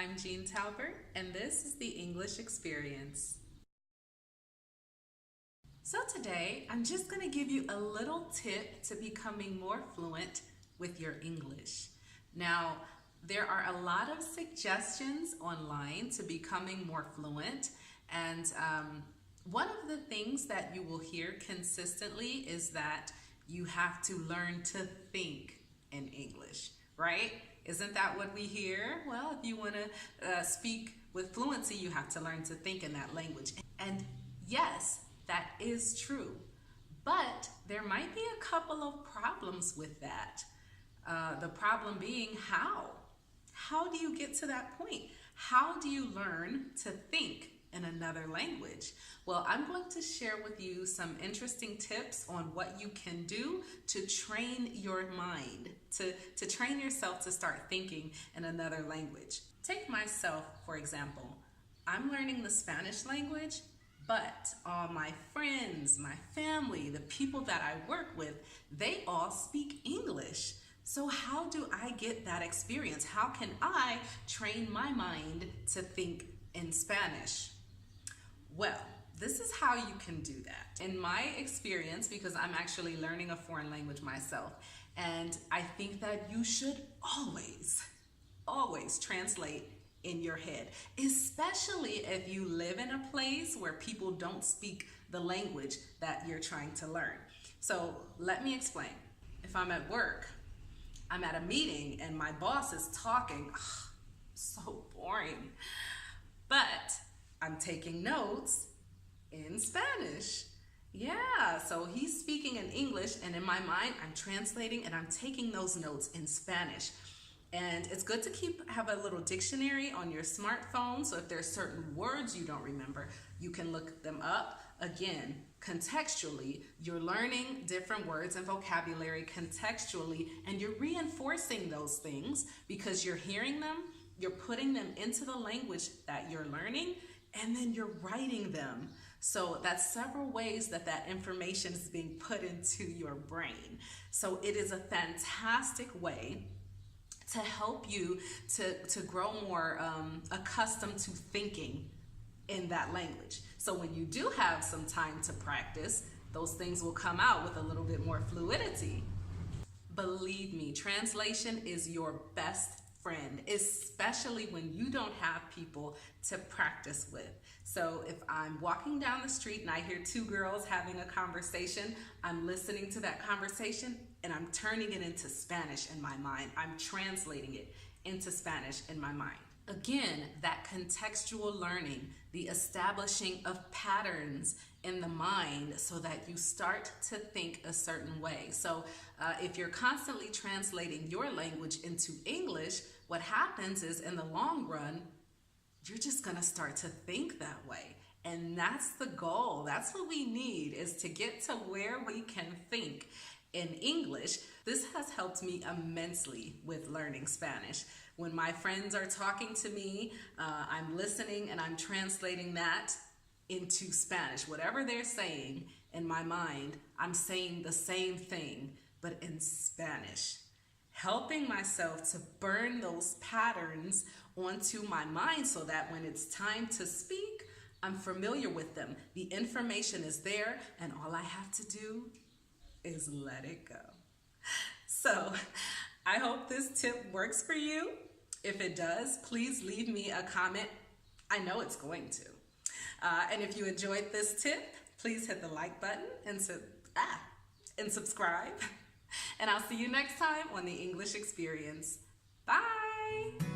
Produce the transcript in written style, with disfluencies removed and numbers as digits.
I'm Jean Talbert, and this is the English Experience. So today, I'm just going to give you a little tip to becoming more fluent with your English. Now, there are a lot of suggestions online to becoming more fluent, and one of the things that you will hear consistently is that you have to learn to think in English, right? Isn't that what we hear? Well, if you want to speak with fluency, you have to learn to think in that language. And yes, that is true. But there might be a couple of problems with that. The problem being how? How do you get to that point? How do you learn to think in another language? Well, I'm going to share with you some interesting tips on what you can do to train your mind, to train yourself to start thinking in another language. Take myself, for example. I'm learning the Spanish language, but all my friends, my family, the people that I work with, they all speak English. So how do I get that experience? How can I train my mind to think in Spanish? Well, this is how you can do that. In my experience, because I'm actually learning a foreign language myself, and I think that you should always translate in your head, especially if you live in a place where people don't speak the language that you're trying to learn. So let me explain. If I'm at work, I'm at a meeting and my boss is talking, so boring, but I'm taking notes in Spanish. Yeah, so he's speaking in English, and in my mind, I'm translating and I'm taking those notes in Spanish. And it's good to have a little dictionary on your smartphone, so if there's certain words you don't remember, you can look them up. Again, contextually, you're learning different words and vocabulary contextually, and you're reinforcing those things because you're hearing them, you're putting them into the language that you're learning, and then you're writing them. So that's several ways that that information is being put into your brain. So it is a fantastic way to help you to grow more accustomed to thinking in that language. So when you do have some time to practice, those things will come out with a little bit more fluidity. Believe me, translation is your best friend, especially when you don't have people to practice with. So if I'm walking down the street and I hear two girls having a conversation, I'm listening to that conversation and I'm turning it into Spanish in my mind. I'm translating it into Spanish in my mind. Again, that contextual learning, the establishing of patterns in the mind so that you start to think a certain way. So if you're constantly translating your language into English, what happens is in the long run, you're just gonna start to think that way. And that's the goal. That's what we need, is to get to where we can think in English. This has helped me immensely with learning Spanish. When my friends are talking to me, I'm listening and I'm translating that into Spanish. Whatever they're saying in my mind, I'm saying the same thing, but in Spanish. Helping myself to burn those patterns onto my mind so that when it's time to speak, I'm familiar with them. The information is there, and all I have to do is let it go. So I hope this tip works for you. If it does, please leave me a comment. I know it's going to. And if you enjoyed this tip, please hit the like button and subscribe. And I'll see you next time on the English Experience. Bye.